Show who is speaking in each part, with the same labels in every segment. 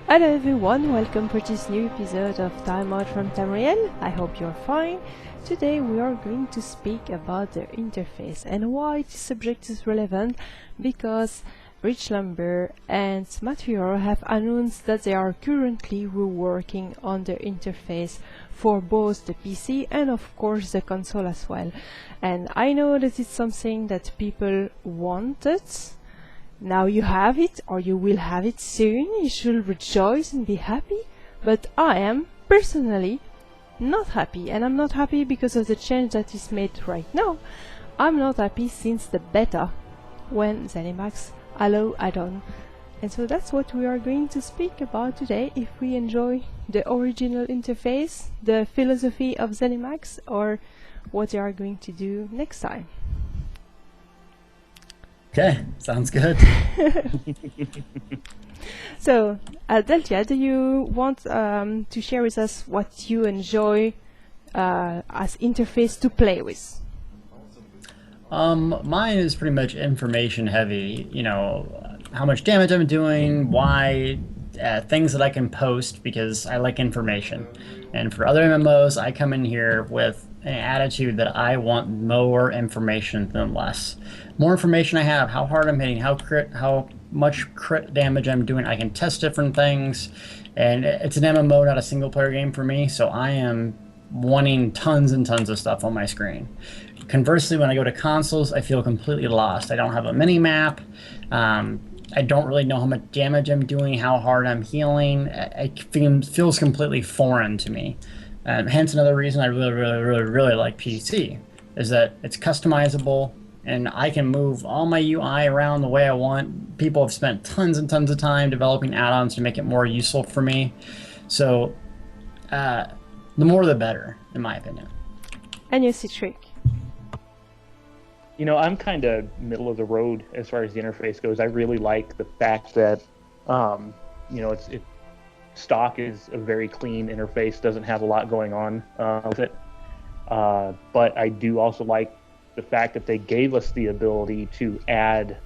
Speaker 1: Hello everyone, welcome for this new episode of Timeout from Tamriel. I hope you're fine. Today we are going to speak about the interface and why this subject is relevant, because Rich Lumber and Matthew have announced that they are currently reworking on the interface for both the PC and of course the console as well. And I know that it's something that people wanted. Now you have it, or you will have it soon. You should rejoice and be happy. But I am, personally, not happy. And I'm not happy because of the change that is made right now. I'm not happy since the beta, when ZeniMax allow add-on. And so that's what we are going to speak about today. If we enjoy the original interface, the philosophy of ZeniMax, or what they are going to do next time.
Speaker 2: Okay, sounds good.
Speaker 1: So, Deltia, do you want to share with us what you enjoy as interface to play with?
Speaker 2: Mine is pretty much information heavy. You know, how much damage I'm doing, why, things that I can post because I like information. And for other MMOs, I come in here with an attitude that I want more information than less. More information I have, how hard I'm hitting, how much crit damage I'm doing. I can test different things, and it's an MMO, not a single player game for me, so I am wanting tons and tons of stuff on my screen. Conversely, when I go to consoles, I feel completely lost. I don't have a mini map. I don't really know how much damage I'm doing, how hard I'm healing. It feels completely foreign to me. Hence another reason I really like PC, is that it's customizable and I can move all my UI around the way I want. People have spent tons and tons of time developing add-ons to make it more useful for me. So the more the better, in my opinion.
Speaker 1: And you see Trick.
Speaker 3: You know, I'm kind of middle of the road as far as the interface goes. I really like the fact that, you know, stock is a very clean interface, doesn't have a lot going on with it. But I do also like the fact that they gave us the ability to add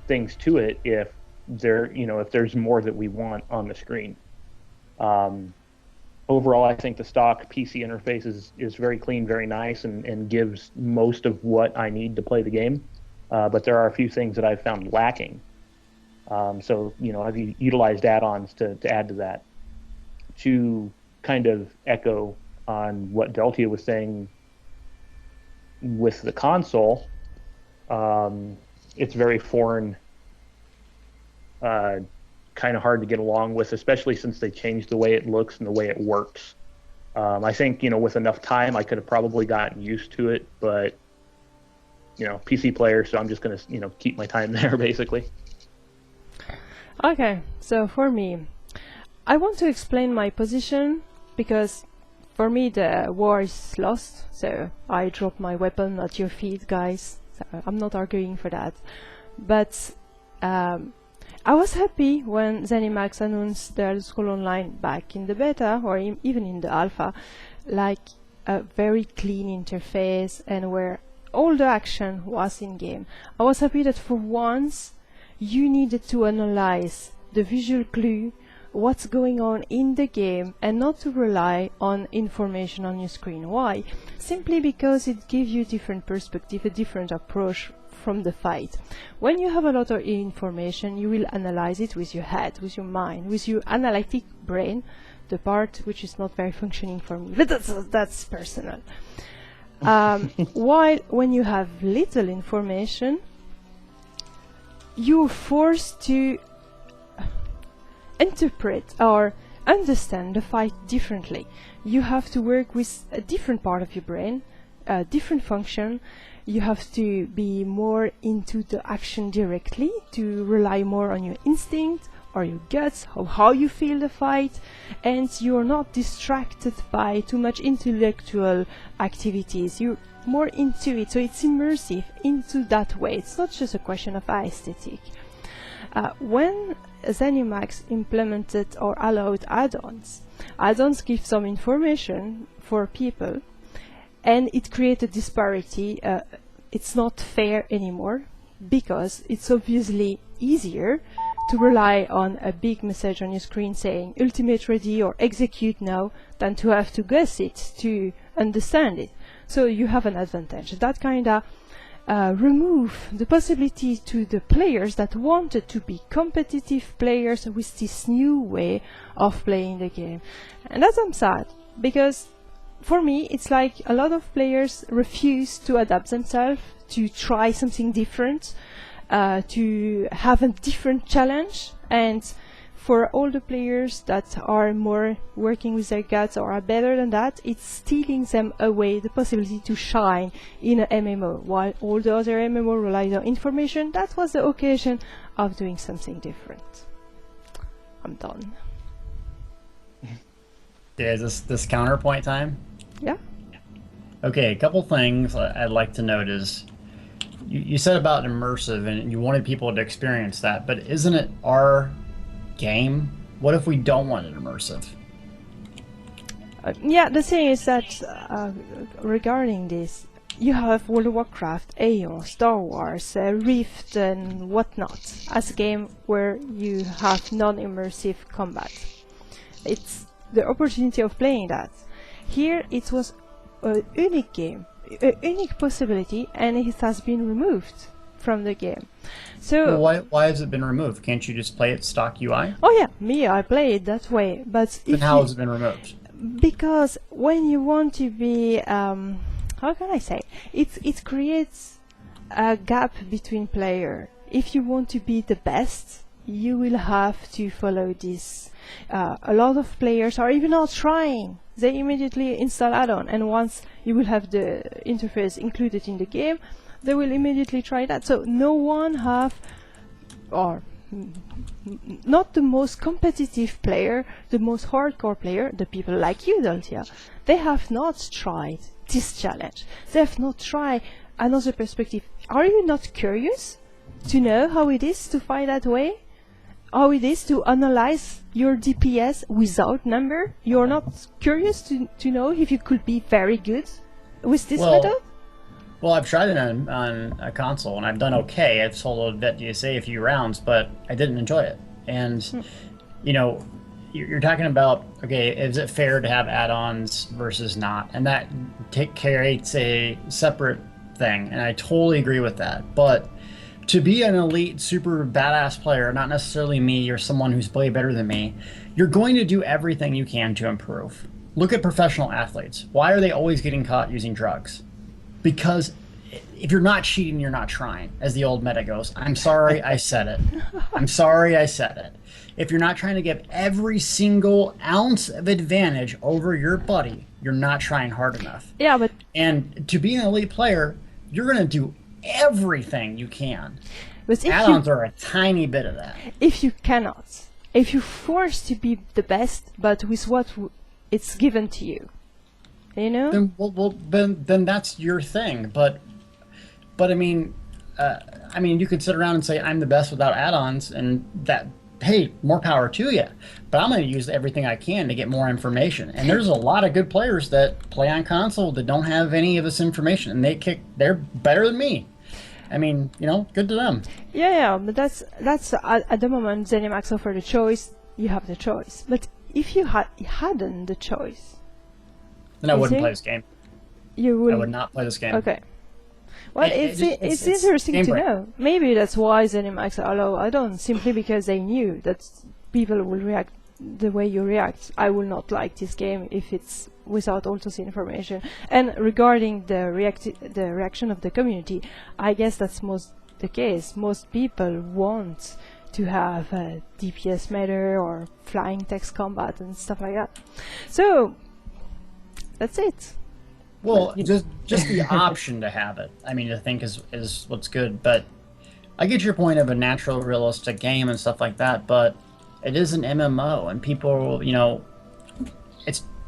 Speaker 3: things to it if there's more that we want on the screen. Overall, I think the stock PC interface is very clean, very nice, and gives most of what I need to play the game. But there are a few things that I've found lacking. So, you know, I've utilized add-ons to add to that. To kind of echo on what Deltia was saying with the console, it's very foreign, kind of hard to get along with, especially since they changed the way it looks and the way it works. I think, you know, with enough time, I could have probably gotten used to it, but, you know, PC player, so I'm just going to, you know, keep my time there, basically.
Speaker 1: Okay, so for me, I want to explain my position, because for me the war is lost, so I drop my weapon at your feet, guys. So I'm not arguing for that. But I was happy when ZeniMax announced the Elder Scrolls Online back in the beta, or even in the alpha, like a very clean interface and where all the action was in game. I was happy that for once you needed to analyze the visual clue, what's going on in the game, and not to rely on information on your screen. Why? Simply because it gives you different perspective, a different approach from the fight. When you have a lot of information, you will analyze it with your head, with your mind, with your analytic brain, the part which is not very functioning for me, but that's personal. While when you have little information, you're forced to interpret or understand the fight differently. You have to work with a different part of your brain, a different function. You have to be more into the action directly, to rely more on your instinct or your guts, how you feel the fight, and you're not distracted by too much intellectual activities. You're more into it, so it's immersive into that way. It's not just a question of aesthetic. When ZeniMax implemented or allowed add-ons, add-ons give some information for people, and it created disparity. It's not fair anymore, because it's obviously easier to rely on a big message on your screen saying ultimate ready or execute now than to have to guess it to understand it. So you have an advantage. That kind of remove the possibility to the players that wanted to be competitive players with this new way of playing the game. And that's I'm sad, because for me it's like a lot of players refuse to adapt themselves, to try something different, to have a different challenge. And for all the players that are more working with their guts or are better than that, it's stealing them away the possibility to shine in an MMO, while all the other MMO relied on information. That was the occasion of doing something different. I'm done.
Speaker 2: Yeah, is this counterpoint time?
Speaker 1: Yeah.
Speaker 2: Okay, a couple things I'd like to note is you said about immersive and you wanted people to experience that, but isn't it our game? What if we don't want it immersive?
Speaker 1: Yeah, the thing is that regarding this, you have World of Warcraft, Aeon, Star Wars, Rift and whatnot as a game where you have non-immersive combat. It's the opportunity of playing that. Here it was a unique game, a unique possibility, and it has been removed from the game. So
Speaker 2: well, why has it been removed? Can't you just play it stock UI?
Speaker 1: oh yeah, me, I play it that way, but
Speaker 2: Then
Speaker 1: if
Speaker 2: how has it been removed?
Speaker 1: because when you want to be how can I say, it creates a gap between player. If you want to be the best, you will have to follow this. A lot of players are even not trying. They immediately install add-on, and once you will have the interface included in the game, they will immediately try that. So no one have, or not the most competitive player, the most hardcore player, the people like you, Daltia, they have not tried this challenge. They have not tried another perspective. Are you not curious to know how it is to fight that way? How it is to analyze your DPS without number? You're not curious to know if you could be very good with this method?
Speaker 2: Well, I've tried it on a console, and I've done okay. I've soloed Vet DSA a few rounds, but I didn't enjoy it. And, you know, you're talking about, okay, is it fair to have add-ons versus not? And that creates a separate thing, and I totally agree with that. But to be an elite, super badass player, not necessarily me or someone who's way better than me, you're going to do everything you can to improve. Look at professional athletes. Why are they always getting caught using drugs? Because if you're not cheating, you're not trying, as the old meta goes. I'm sorry I said it. I'm sorry I said it. If you're not trying to give every single ounce of advantage over your buddy, you're not trying hard enough.
Speaker 1: Yeah, but
Speaker 2: and to be an elite player, you're going to do everything you can.
Speaker 1: But
Speaker 2: add-ons are a tiny bit of that.
Speaker 1: If you cannot, if you're forced to be the best, but with what it's given to you, you know?
Speaker 2: Then that's your thing. But I mean, you could sit around and say I'm the best without add-ons, and that, hey, more power to you. But I'm going to use everything I can to get more information. And there's a lot of good players that play on console that don't have any of this information, and they're better than me. I mean, you know, good to them.
Speaker 1: Yeah, but that's at the moment ZeniMax offered the choice. You have the choice. But if you hadn't the choice,
Speaker 2: then I wouldn't play this game.
Speaker 1: You would.
Speaker 2: I would not play this game.
Speaker 1: Okay. Well, it's interesting to know. Maybe that's why ZeniMax allow add-ons, simply because they knew that people will react the way you react. I will not like this game if it's without also the information. And regarding the reaction of the community, I guess that's the case. Most people want to have DPS matter or flying text combat and stuff like that. So that's it.
Speaker 2: Well, just the option to have it, I mean, I think is what's good. But I get your point of a natural, realistic game and stuff like that. But it is an MMO, and people, you know,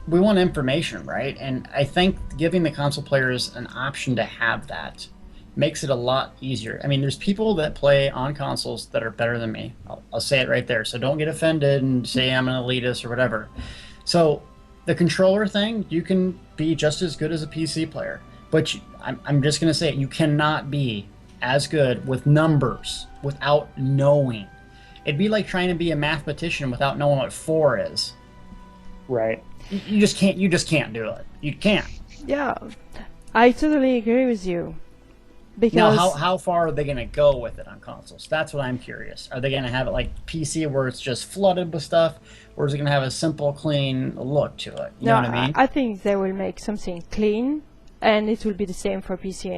Speaker 2: we want information, right? And I think giving the console players an option to have that makes it a lot easier. I mean, there's people that play on consoles that are better than me. I'll say it right there. So don't get offended and say I'm an elitist or whatever. So the controller thing, you can be just as good as a PC player. But I'm just going to say it, you cannot be as good with numbers without knowing. It'd be like trying to be a mathematician without knowing what 4 is.
Speaker 3: Right.
Speaker 2: You just can't. You just can't do it. You can't.
Speaker 1: Yeah, I totally agree with you. Because
Speaker 2: Now, how far are they going to go with it on consoles? That's what I'm curious. Are they going to have it like PC where it's just flooded with stuff, or is it going to have a simple, clean look to it? You know what I mean?
Speaker 1: I think they will make something clean, and it will be the same for PC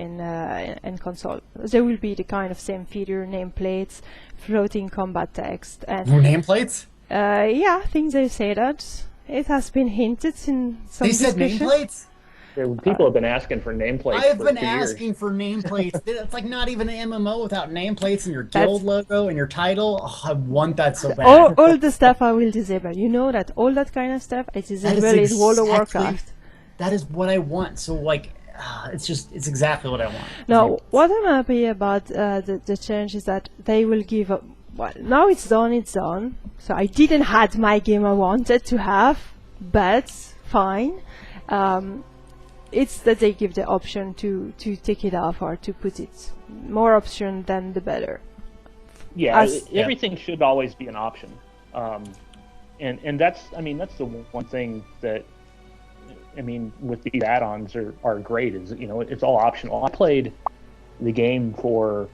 Speaker 1: and console. There will be the kind of same feature, nameplates, floating combat text, and
Speaker 2: Nameplates?
Speaker 1: yeah, I think they say that. It has been hinted in some
Speaker 2: They said
Speaker 1: discussion.
Speaker 2: nameplates?
Speaker 3: People have been asking for nameplates.
Speaker 2: I have
Speaker 3: for
Speaker 2: been
Speaker 3: 2 years.
Speaker 2: asking for nameplates. It's like not even an MMO without nameplates and your guild logo and your title. Oh, I want that so bad.
Speaker 1: All the stuff I will disable. You know that all that kind of stuff I disable in World of Warcraft.
Speaker 2: That is what I want. So like, it's exactly what I want.
Speaker 1: Now, what I'm happy about the change is that they will give up. Well, now it's done. So I didn't had my game I wanted to have, but fine. It's that they give the option to take it off or to put it. More option than the better.
Speaker 3: Yeah, everything should always be an option. And that's the one thing that, with these add-ons are great is, it's all optional. I played the game for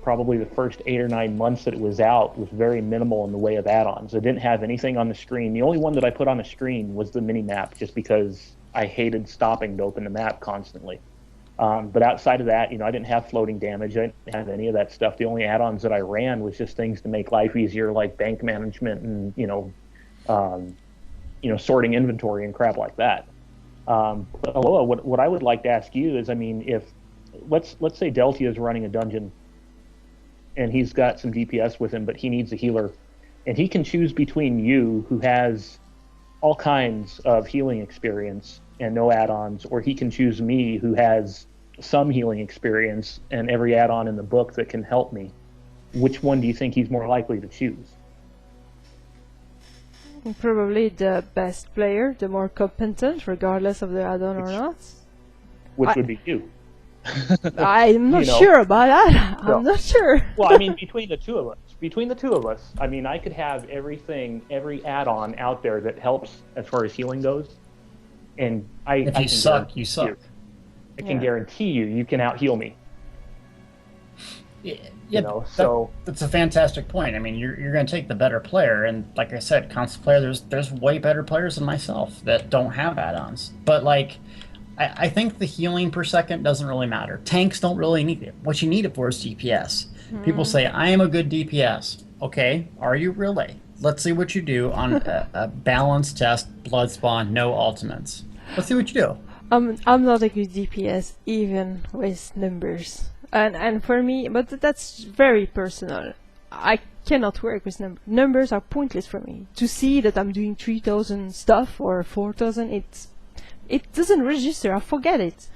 Speaker 3: probably the first 8 or 9 months that it was out with very minimal in the way of add-ons. I didn't have anything on the screen. The only one that I put on the screen was the mini-map, just because I hated stopping to open the map constantly. But outside of that, I didn't have floating damage. I didn't have any of that stuff. The only add-ons that I ran was just things to make life easier, like bank management and, sorting inventory and crap like that. But Aloha, what I would like to ask you is, if let's say Deltia is running a dungeon and he's got some DPS with him, but he needs a healer, and he can choose between you, who has all kinds of healing experience and no add-ons, or he can choose me, who has some healing experience and every add-on in the book that can help me. Which one do you think he's more likely to choose?
Speaker 1: Probably the best player, the more competent, regardless of the add-on or not.
Speaker 3: Which would be you.
Speaker 1: I'm not sure about that. I'm not sure.
Speaker 3: Well, between the two of us, I could have every add-on out there that helps as far as healing goes. And
Speaker 2: if you suck, you suck.
Speaker 3: I can guarantee you can out-heal me.
Speaker 2: Yeah, that's a fantastic point. You're going to take the better player, and like I said, console player, there's way better players than myself that don't have add-ons. But like, I think the healing per second doesn't really matter. Tanks don't really need it. What you need it for is DPS. People say, I am a good DPS. Okay, are you really? Let's see what you do on a balance test, blood spawn, no ultimates. Let's see what you do.
Speaker 1: I'm not a good DPS, even with numbers. And for me, but that's very personal. I cannot work with numbers. Numbers are pointless for me. To see that I'm doing 3,000 stuff or 4,000, it doesn't register. I forget it.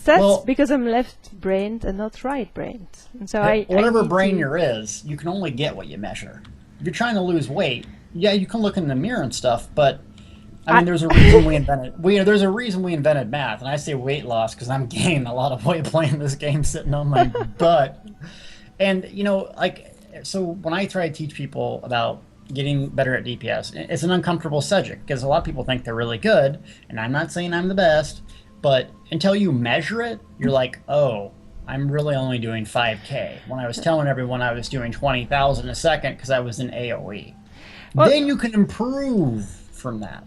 Speaker 1: That's because I'm left-brained and not right-brained. And so
Speaker 2: whatever brain you're is, you can only get what you measure. If you're trying to lose weight, yeah, you can look in the mirror and stuff, but there's a reason we invented. There's a reason we invented math, and I say weight loss because I'm gaining a lot of weight playing this game, sitting on my butt. And so when I try to teach people about getting better at DPS, it's an uncomfortable subject because a lot of people think they're really good, and I'm not saying I'm the best, but until you measure it, you're like, oh, I'm really only doing 5K. When I was telling everyone I was doing 20,000 a second because I was in AoE. Then you can improve from that.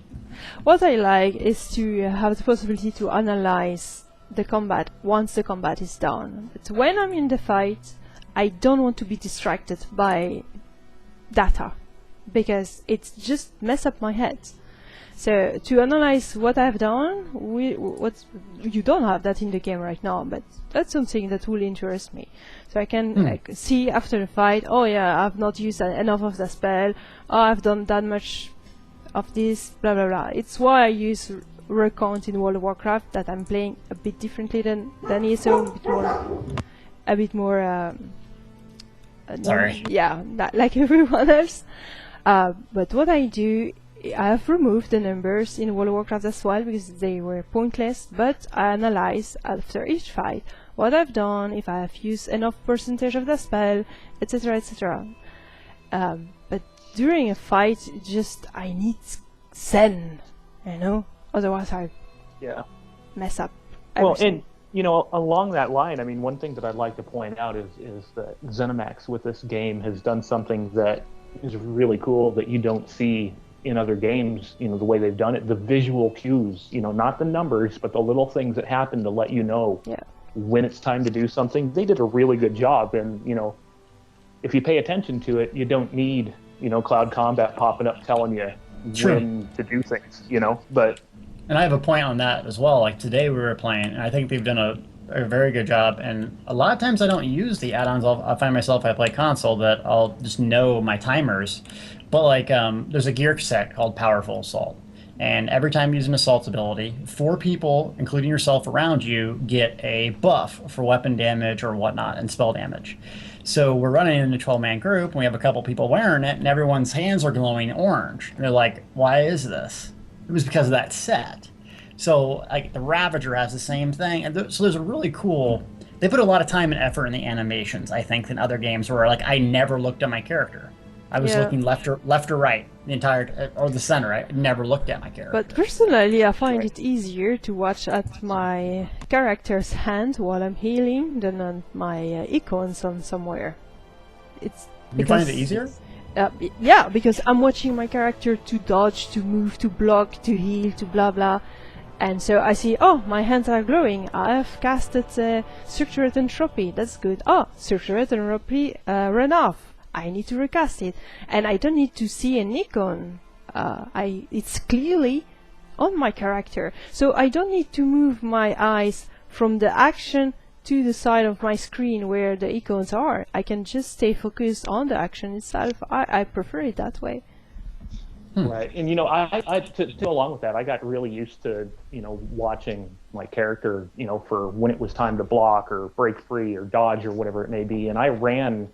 Speaker 1: What I like is to have the possibility to analyze the combat once the combat is done. But when I'm in the fight, I don't want to be distracted by data, because it's just mess up my head. So to analyze what I've done, you don't have that in the game right now, but that's something that will interest me. So I can see after the fight, oh yeah, I've not used enough of the spell, oh, I've done that much of this, blah blah blah. It's why I use recount in World of Warcraft, that I'm playing a bit differently than ESO, a bit more
Speaker 2: sorry.
Speaker 1: Yeah, like everyone else. But what I do, I have removed the numbers in World of Warcraft as well because they were pointless, but I analyze after each fight what I've done, if I have used enough percentage of the spell, etc, etc. But during a fight, I need Zen, otherwise I mess up everything.
Speaker 3: Well, and along that line, I mean, one thing that I'd like to point out is that ZeniMax with this game has done something that is really cool that you don't see in other games, the way they've done it. The visual cues, not the numbers, but the little things that happen to let you know when it's time to do something. They did a really good job, and, if you pay attention to it, you don't need, Cloud Combat popping up telling you when to do things, but...
Speaker 2: And I have a point on that as well. Like today we were playing, and I think they've done a very good job. And a lot of times I don't use the add-ons. I'll find myself, I play console, that I'll just know my timers. But like there's a gear set called Powerful Assault. And every time you use an assault ability, 4 people, including yourself around you, get a buff for weapon damage or whatnot and spell damage. So we're running in a 12-man group, and we have a couple people wearing it, and everyone's hands are glowing orange. And they're like, why is this? It was because of that set. So like the Ravager has the same thing, and so there's a really cool. They put a lot of time and effort in the animations, I think, than other games where like I never looked at my character. I was looking left or right the entire or the center. I never looked at my character.
Speaker 1: But personally, I find it easier to watch at my character's hand while I'm healing than on my icons on somewhere.
Speaker 2: You find it easier?
Speaker 1: Yeah, because I'm watching my character to dodge, to move, to block, to heal, to blah blah. And so I see, oh, my hands are glowing. I have casted Structured Entropy. That's good. Oh, Structured Entropy ran off. I need to recast it. And I don't need to see an icon. It's clearly on my character. So I don't need to move my eyes from the action to the side of my screen where the icons are. I can just stay focused on the action itself. I prefer it that way.
Speaker 3: Right, and to go along with that, I got really used to watching my character for when it was time to block or break free or dodge or whatever it may be. And I ran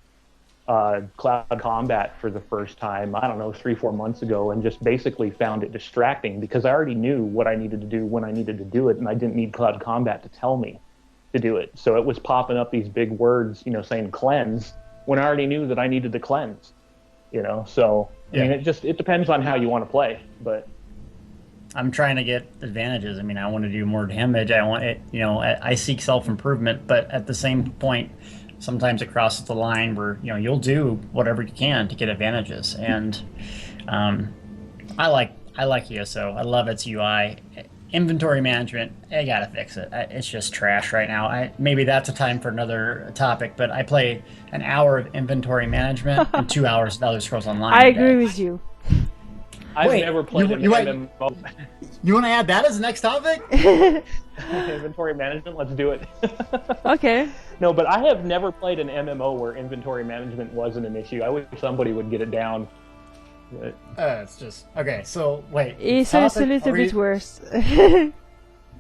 Speaker 3: Cloud Combat for the first time, I don't know, 3-4 months ago, and just basically found it distracting because I already knew what I needed to do when I needed to do it, and I didn't need Cloud Combat to tell me to do it. So it was popping up these big words, saying cleanse, when I already knew that I needed to cleanse, so I mean, it depends on how you want to play, but
Speaker 2: I'm trying to get advantages. I mean, I want to do more damage. I want it, I seek self-improvement, but at the same point, sometimes it crosses the line where, you'll do whatever you can to get advantages. And I like ESO. I love its UI. Inventory management, I gotta fix it. It's just trash right now. Maybe that's a time for another topic, but I play an hour of inventory management and 2 hours of Elder Scrolls Online.
Speaker 1: I agree with you.
Speaker 3: I've never played an MMO.
Speaker 2: You want to add that as the next topic?
Speaker 3: Inventory management, let's do it.
Speaker 1: Okay.
Speaker 3: No, but I have never played an MMO where inventory management wasn't an issue. I wish somebody would get it down.
Speaker 2: It's just okay. So wait,
Speaker 1: ESO is a little bit worse.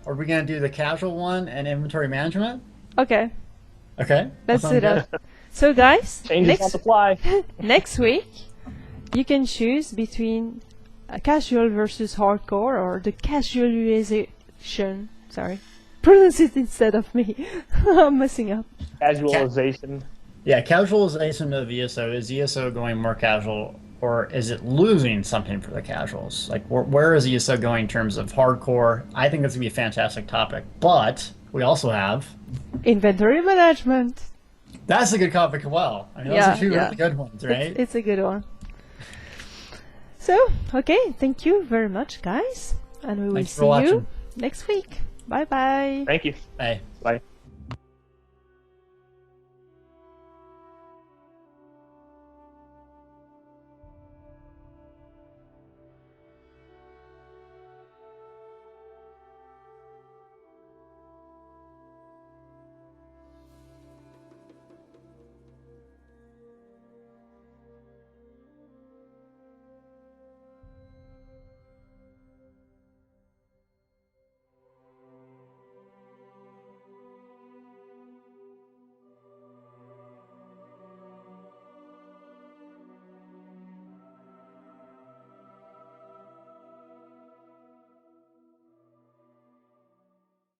Speaker 2: Are we gonna do the casual one and inventory management?
Speaker 1: Okay.
Speaker 2: Okay.
Speaker 1: Let's do that. So guys,
Speaker 3: changes on the fly.
Speaker 1: Next week, you can choose between a casual versus hardcore or the casualization. Sorry, pronounce it instead of me. I'm messing up.
Speaker 3: Casualization.
Speaker 2: Yeah, casualization of ESO. Is ESO going more casual? Or is it losing something for the casuals? Like, where is ESO going in terms of hardcore? I think that's going to be a fantastic topic. But we also have...
Speaker 1: inventory management.
Speaker 2: That's a good topic as well. I mean, those are two really good ones, right?
Speaker 1: It's a good one. So, okay, thank you very much, guys. And we will see you next week. Bye-bye.
Speaker 3: Thank you.
Speaker 2: Bye.
Speaker 3: Bye.